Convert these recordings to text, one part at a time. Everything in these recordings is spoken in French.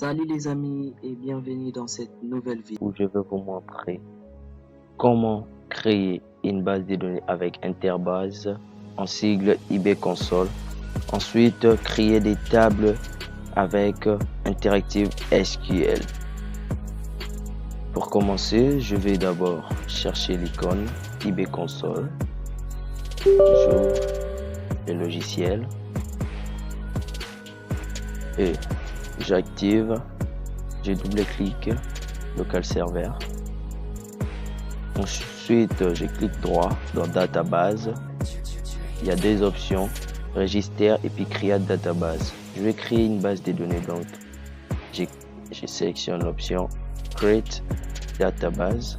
Salut les amis et bienvenue dans cette nouvelle vidéo. Où je vais vous montrer comment créer une base de données avec Interbase en sigle IB Console. Ensuite, créer des tables avec Interactive SQL. Pour commencer, je vais d'abord chercher l'icône IB Console. J'ouvre le logiciel et j'active. Je double-clique local server. Ensuite, je clique droit dans database. Il y a deux options, register et puis create database. Je vais créer une base de données, donc je sélectionne l'option create database.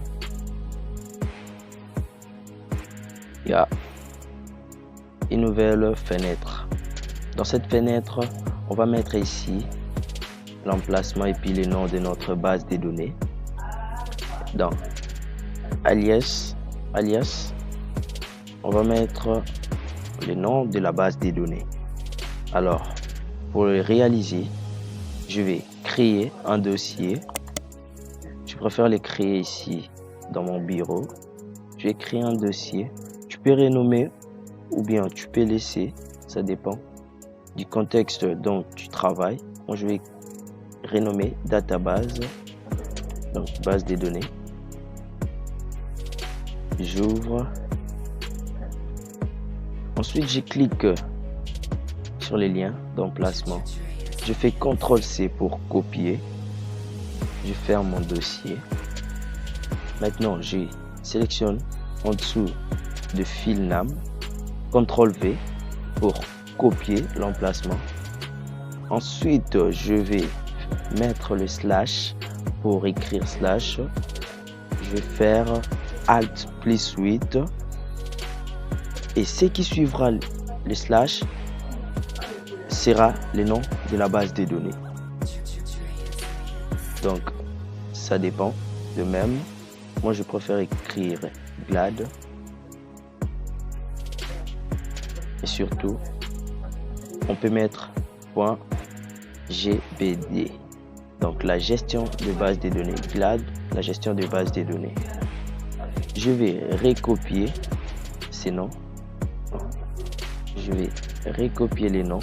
Il y a une nouvelle fenêtre. Dans cette fenêtre, on va mettre ici l'emplacement et puis les noms de notre base de données. Dans alias, on va mettre le nom de la base de données. Alors, pour le réaliser, je vais créer un dossier. Je préfère le créer ici dans mon bureau. Je vais créer un dossier. Tu peux renommer ou bien tu peux laisser, ça dépend du contexte dont tu travailles. Moi, je vais renommer database, donc base de données. J'ouvre. Ensuite, je clique sur les liens d'emplacement. Je fais CTRL-C pour copier. Je ferme mon dossier. Maintenant, je sélectionne en dessous de file name. CTRL-V pour copier l'emplacement. Ensuite, je vais mettre le slash pour écrire slash. Je vais faire Alt plus 8 et ce qui suivra le slash sera le nom de la base de données. Donc ça dépend. De même, moi je préfère écrire glad et surtout on peut mettre .gbd. Donc la gestion de base de données, glad, la gestion de base de données. Je vais recopier ces noms. Je vais recopier les noms.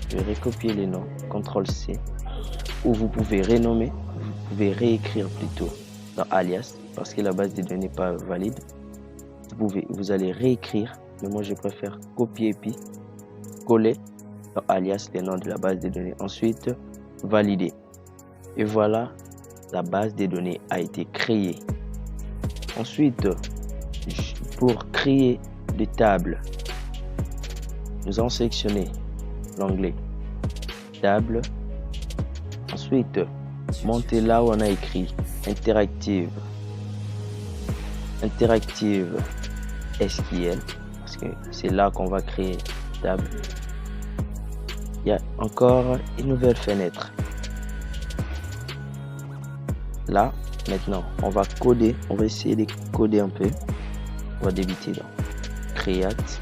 Je vais recopier les noms, CTRL-C. Ou vous pouvez renommer, vous pouvez réécrire plutôt dans alias parce que la base de données n'est pas valide. Vous allez réécrire, mais moi je préfère copier et puis coller dans alias les noms de la base de données. Ensuite, valider. Et voilà, la base de données a été créée. Ensuite, pour créer des tables, nous allons sélectionner l'onglet table. Ensuite, monter là où on a écrit interactive SQL, parce que c'est là qu'on va créer table. Il y a encore une nouvelle fenêtre. Là, maintenant, on va coder. On va essayer de coder un peu. On va débuter dans create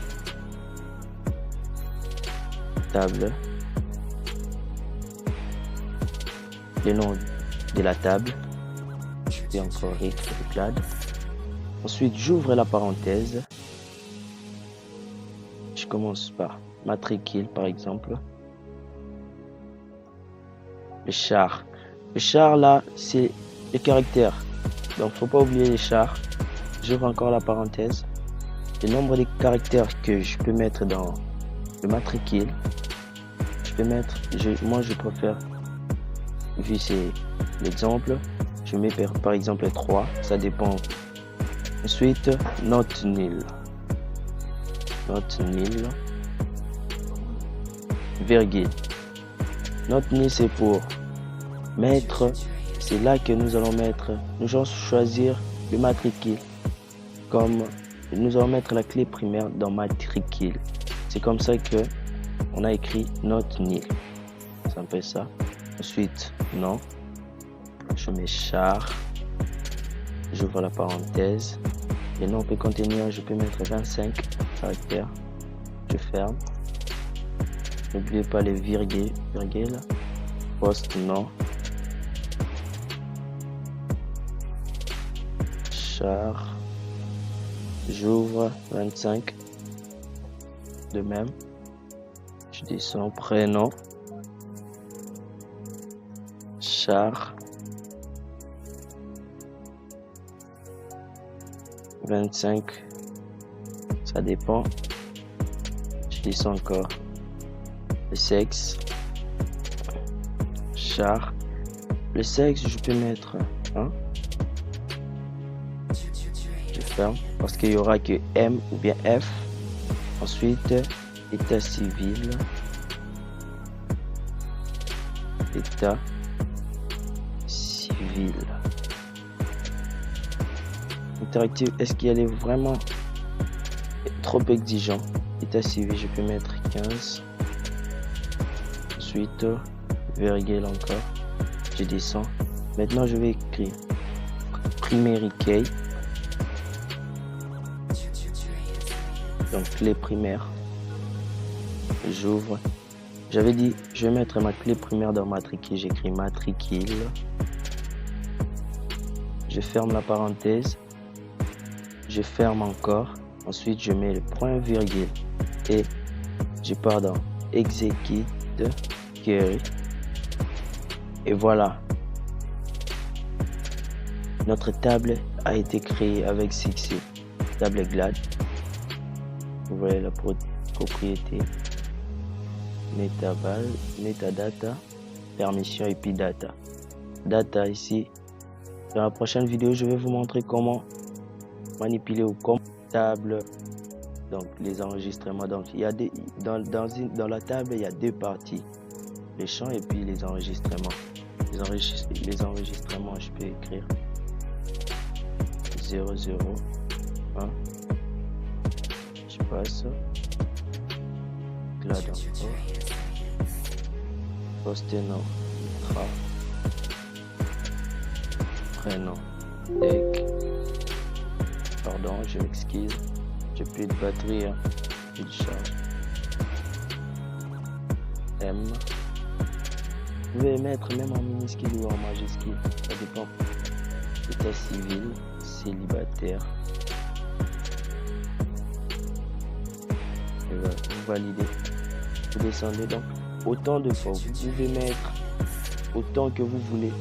table. Le nom de la table. Je vais encore écrire glad. Ensuite, j'ouvre la parenthèse. Je commence par matricule, par exemple. Le char. Le char, là, c'est les caractères. Donc, faut pas oublier les chars. J'ouvre encore la parenthèse. Le nombre de caractères que je peux mettre dans le matricule. Je peux mettre, moi, je préfère, vu c'est l'exemple, je mets par exemple 3. Ça dépend. Ensuite, not nil. Not nil. Virgule. Not nil, c'est pour mettre, c'est là que nous allons mettre, nous allons choisir le matricule. Comme nous allons mettre la clé primaire dans matricule. C'est comme ça que on a écrit not nil. Ça me fait ça. Ensuite, non. Je mets char. J'ouvre la parenthèse. Et non, on peut contenir, je peux mettre 25 caractères. Je ferme. N'oubliez pas les virgules. Poste non. Char. J'ouvre 25. De même. Je descends prénom. Char. 25. Ça dépend. Je descends encore. Le sexe. Char. Le sexe, je peux mettre 1. Je ferme parce qu'il y aura que M ou bien F. Ensuite, état civil. État civil. Interactive, est-ce qu'elle est vraiment trop exigeant? État civil, je peux mettre 15. Ensuite, virgule encore. Je descends. Maintenant, je vais écrire primary key. Donc, clé primaire. J'ouvre. J'avais dit, je vais mettre ma clé primaire dans matricule. J'écris matricule. Je ferme la parenthèse. Je ferme encore. Ensuite, je mets le point virgule. Et je pars dans execute query. Et voilà. Notre table a été créée avec succès. Table glad. Vous voyez la propriété. Metadata. Permission et puis data. Data ici. Dans la prochaine vidéo, je vais vous montrer comment manipuler ou comme table. Donc les enregistrements. Donc il y a dans la table, il y a deux parties. Les champs et puis les enregistrements. Les enregistrements, je peux écrire 0, 0, 1. Je passe. Là d'accord. Poste nom. Tra. Prénom. Deck. Pardon, je m'excuse. J'ai plus de batterie. Hein. Plus de charge. M. Vous pouvez mettre même en minuscule ou en majuscule. Ça dépend. État civil. Célibataire. Et voilà, vous validez. Vous descendez donc autant de fois. Vous pouvez mettre autant que vous voulez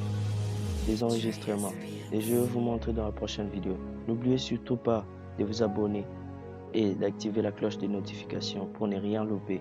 des enregistrements. Et je vais vous montrer dans la prochaine vidéo. N'oubliez surtout pas de vous abonner et d'activer la cloche de notification pour ne rien louper.